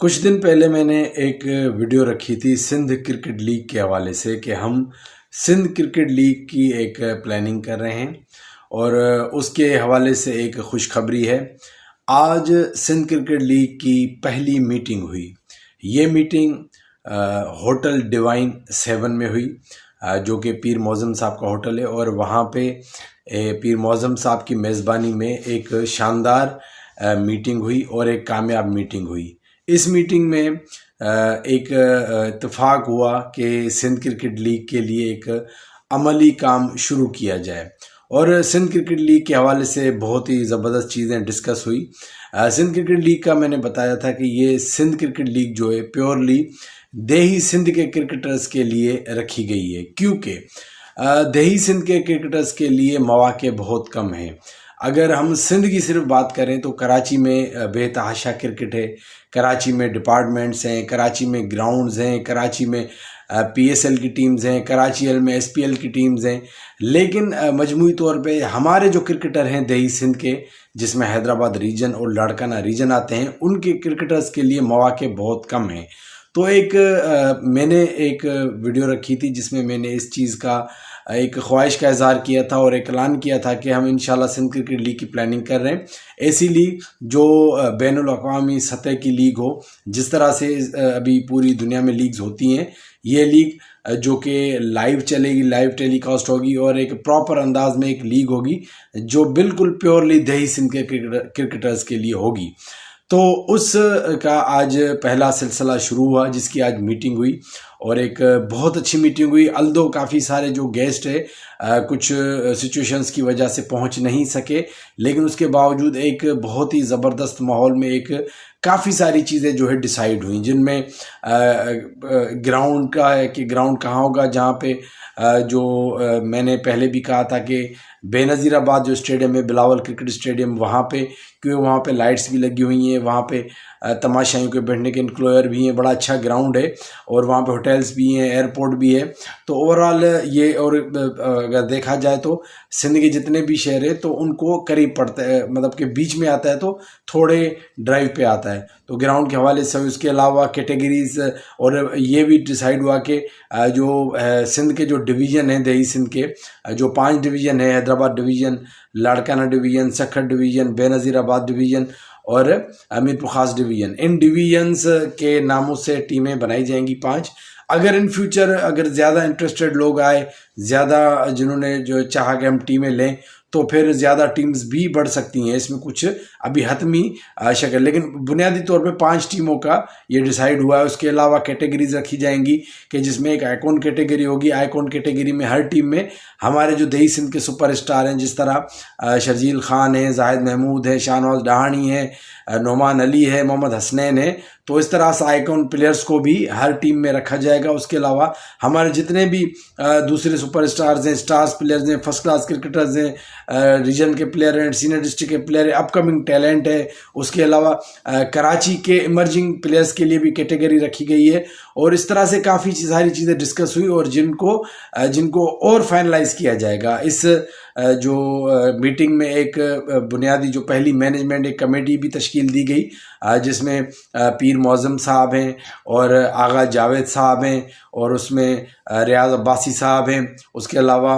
कुछ दिन पहले मैंने एक वीडियो रखी थी सिंध क्रिकेट लीग के हवाले से कि हम सिंध क्रिकेट लीग की एक प्लानिंग कर रहे हैं और उसके हवाले से एक खुशखबरी है। आज सिंध क्रिकेट लीग की पहली मीटिंग हुई। ये मीटिंग होटल डिवाइन 7 में हुई, जो कि पीर मौज़म साहब का होटल है, और वहाँ पे पीर मौज़म साहब की मेज़बानी में एक शानदार मीटिंग हुई और एक कामयाब मीटिंग हुई। इस मीटिंग में एक इत्तेफाक हुआ कि सिंध क्रिकेट लीग के लिए एक अमली काम शुरू किया जाए और सिंध क्रिकेट लीग के हवाले से बहुत ही ज़बरदस्त चीज़ें डिस्कस हुई। सिंध क्रिकेट लीग का मैंने बताया था कि ये सिंध क्रिकेट लीग जो है प्योरली देही सिंध के क्रिकेटर्स के लिए रखी गई है, क्योंकि देही सिंध के क्रिकेटर्स के लिए मौके बहुत कम हैं। अगर हम सिंध की सिर्फ बात करें तो कराची में बेतहाशा क्रिकेट है, कराची में डिपार्टमेंट्स हैं, कराची में ग्राउंड्स हैं, कराची में PSL की टीम्स हैं, कराची में SPL की टीम्स हैं, लेकिन मजमूई तौर पे हमारे जो क्रिकेटर हैं देही सिंध के, जिसमें हैदराबाद रीजन और लाड़काना रीजन आते हैं, उनके क्रिकेटर्स के लिए मौके बहुत कम हैं। तो मैंने एक वीडियो रखी थी जिसमें मैंने इस चीज़ का एक ख्वाहिश का इज़हार किया था और एक ऐलान किया था कि हम इंशाल्लाह सिंध क्रिकेट लीग की प्लानिंग कर रहे हैं। ऐसी लीग जो बैनुल अक़वामी सतह की लीग हो, जिस तरह से अभी पूरी दुनिया में लीग्स होती हैं, ये लीग जो कि लाइव चलेगी, लाइव टेलीकास्ट होगी और एक प्रॉपर अंदाज में एक लीग होगी जो बिल्कुल प्योरली देही सिंध के क्रिकेटर्स के लिए होगी। तो उस का आज पहला सिलसिला शुरू हुआ, जिसकी आज मीटिंग हुई और एक बहुत अच्छी मीटिंग हुई। अल्दो काफ़ी सारे जो गेस्ट है कुछ सिचुएशंस की वजह से पहुंच नहीं सके, लेकिन उसके बावजूद एक बहुत ही ज़बरदस्त माहौल में एक काफ़ी सारी चीज़ें जो है डिसाइड हुई, जिनमें ग्राउंड का है कि ग्राउंड कहाँ होगा, जहाँ पे जो मैंने पहले भी कहा था कि बेनज़ीराबाद जो स्टेडियम है, बिलावल क्रिकेट स्टेडियम, वहाँ पे, क्योंकि वहाँ पे लाइट्स भी लगी हुई हैं, वहाँ पे तमाशाइयों के बैठने के इंक्लोयर भी हैं, बड़ा अच्छा ग्राउंड है और वहाँ पे होटल्स भी हैं, एयरपोर्ट भी है। तो ओवरऑल ये, और अगर देखा जाए तो सिंध के जितने भी शहर है तो उनको करीब पड़ता है, मतलब कि बीच में आता है, तो थोड़े ड्राइव पे आता है। तो ग्राउंड के हवाले से उसके अलावा कैटेगरीज, और ये भी डिसाइड हुआ कि जो सिंध के जो डिवीज़न हैं देही सिंध के, जो 5 डिवीज़न है, Hyderabad division, Larkana division, Sukkur division, Benazirabad division और मीरपुर खास डिवीज़न, इन डिवीजन्स के नामों से टीमें बनाई जाएंगी 5। अगर इन फ्यूचर अगर ज़्यादा इंटरेस्टेड लोग आए, ज़्यादा जिन्होंने जो चाहा कि हम टीमें लें, तो फिर ज़्यादा टीम्स भी बढ़ सकती हैं। इसमें कुछ अभी हतमी शक्ल, लेकिन बुनियादी तौर पे 5 टीमों का ये डिसाइड हुआ है। उसके अलावा कैटेगरीज रखी जाएंगी कि जिसमें एक आइकॉन कैटेगरी होगी। आइकॉन कैटेगरी में हर टीम में हमारे जो देही सिंध के सुपरस्टार हैं, जिस तरह शर्जील खान है, जाहिद महमूद है, शाहनवाज डहानी है, नोमान अली है, मोहम्मद हसनैन है, तो इस तरह से आइकॉन प्लेयर्स को भी हर टीम में रखा जाएगा। उसके अलावा हमारे जितने भी दूसरे सुपरस्टार्स हैं, स्टार्स प्लेयर्स हैं, फर्स्ट क्लास क्रिकेटर्स हैं, रीजन के प्लेयर हैं, सीनियर डिस्ट्रिक्ट के प्लेयर हैं, अपकमिंग टैलेंट है, उसके अलावा कराची के इमर्जिंग प्लेयर्स के लिए भी कैटेगरी रखी गई है। और इस तरह से काफ़ी सारी चीज़ें डिस्कस हुई और जिनको और फाइनलाइज किया जाएगा। इस जो मीटिंग में एक बुनियादी जो पहली मैनेजमेंट एक कमेटी भी तश्कील दी गई, जिसमें पीर मौज़म साहब हैं और आगा जावेद साहब हैं और उसमें रियाज अब्बासी साहब हैं, उसके अलावा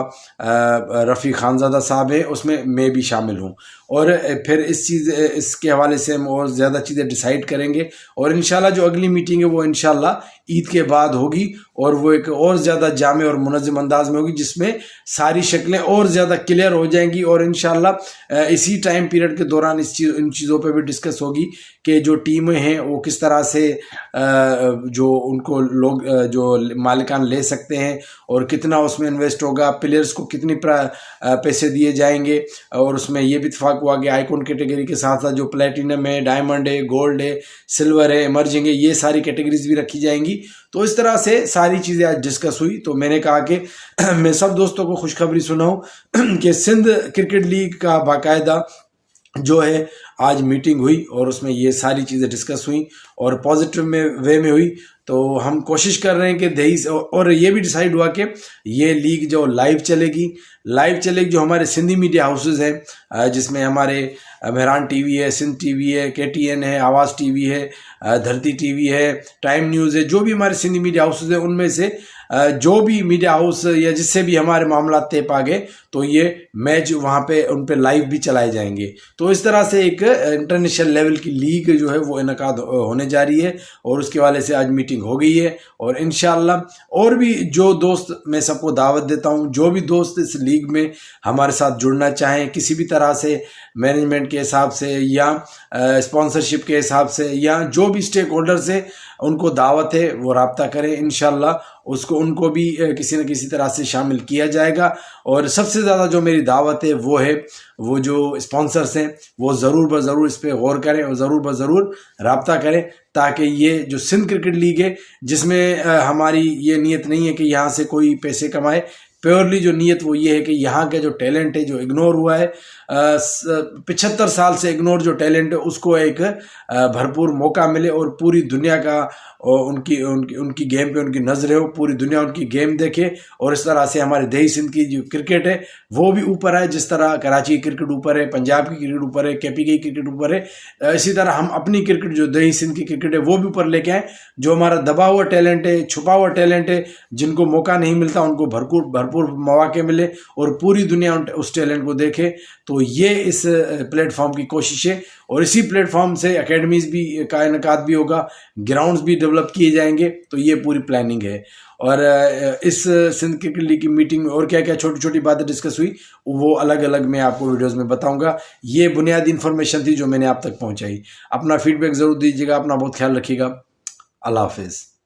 रफ़ी खानज़ादा साहब हैं, उसमें मैं भी शामिल हूँ। और फिर इसके हवाले से हम और ज़्यादा चीज़ें डिसाइड करेंगे और इंशाल्लाह जो अगली मीटिंग है वो इंशाल्लाह ईद के बाद होगी और वो एक और ज़्यादा जामे और मुनज़्ज़म अंदाज में होगी, जिसमें सारी शक्लें और ज़्यादा क्लियर हो जाएंगी। और इंशाल्लाह इसी टाइम पीरियड के दौरान इन चीज़ों पे भी डिस्कस होगी कि जो टीमें हैं वो किस तरह से जो उनको लोग जो मालिकान ले सकते हैं और कितना उसमें इन्वेस्ट होगा, प्लेयर्स को कितनी पैसे दिए जाएंगे। और उसमें ये भी इत्तेफाक हुआ कि आइकॉन कैटेगरी के साथ साथ जो प्लेटिनम है, डायमंड है, गोल्ड है, सिल्वर है, इमर्जिंग है, ये सारी कैटेगरीज भी रखी जाएंगी। तो इस तरह से सारी चीज़ें आज डिस्कस हुई। तो मैंने कहा कि मैं सब दोस्तों को खुशखबरी सुनाऊं कि सिंध क्रिकेट लीग का बाकायदा जो है आज मीटिंग हुई और उसमें ये सारी चीज़ें डिस्कस हुई और पॉजिटिव वे में हुई। तो हम कोशिश कर रहे हैं कि दही और ये भी डिसाइड हुआ कि ये लीग जो लाइव चलेगी जो हमारे सिंधी मीडिया हाउसेज हैं, जिसमें हमारे मेहरान टीवी है, सिंध टीवी है, KTN है, आवाज़ टीवी है, धरती टीवी है, टाइम न्यूज़ है, जो भी हमारे सिंधी मीडिया हाउसेज हैं उनमें से जो भी मीडिया हाउस या जिससे भी हमारे मामला तय पा गए तो ये मैच वहाँ पे उन पे लाइव भी चलाए जाएंगे। तो इस तरह से एक इंटरनेशनल लेवल की लीग जो है वो इनकाद होने जा रही है और उसके वाले से आज मीटिंग हो गई है। और इंशाल्लाह और भी जो दोस्त, मैं सबको दावत देता हूँ, जो भी दोस्त इस लीग में हमारे साथ जुड़ना चाहें किसी भी तरह से, मैनेजमेंट के हिसाब से या स्पॉन्सरशिप के हिसाब से या जो भी स्टेक होल्डर्स है उनको दावत है वो रब्ता करें। इंशाल्लाह उनको भी किसी न किसी तरह से शामिल किया जाएगा। और सबसे ज़्यादा जो मेरी दावत है वो जो स्पॉन्सर्स हैं वो ज़रूर ब ज़रूर इस पर गौर करें और ज़रूर ब ज़रूर रब्ता करें, ताकि ये जो सिंध क्रिकेट लीग है जिसमें हमारी ये नीयत नहीं है कि यहाँ से कोई पैसे कमाए, प्योरली जो नीयत वो ये है कि यहाँ का जो टैलेंट है जो इग्नोर हुआ है 75 साल से इग्नोर जो टैलेंट है उसको एक भरपूर मौका मिले और पूरी दुनिया का उनकी गेम पे उनकी नज़रें हो, पूरी दुनिया उनकी गेम देखे और इस तरह से हमारे दही सिंध की जो क्रिकेट है वो भी ऊपर है। जिस तरह कराची की क्रिकेट ऊपर है, पंजाब की क्रिकेट ऊपर है, KP की क्रिकेट ऊपर है, इसी तरह हम अपनी क्रिकेट जो दही सिंध की क्रिकेट है वो भी ऊपर लेके आए। जो हमारा दबा हुआ टैलेंट है, छुपा हुआ टैलेंट है, जिनको मौका नहीं मिलता उनको भरपूर मौके मिले और पूरी दुनिया उस टैलेंट को देखे। तो ये इस प्लेटफॉर्म की कोशिश है और इसी प्लेटफॉर्म से एकेडमीज भी का इनकाद भी होगा, ग्राउंड्स भी डेवलप किए जाएंगे। तो ये पूरी प्लानिंग है। और इस सिंध क्रिकेट लीग की मीटिंग में और क्या क्या छोटी छोटी बातें डिस्कस हुई वो अलग अलग मैं आपको वीडियोस में बताऊंगा। ये बुनियादी इन्फॉर्मेशन थी जो मैंने आप तक पहुंचाई। अपना फीडबैक ज़रूर दीजिएगा, अपना बहुत ख्याल रखिएगा। अल्लाह हाफिज़।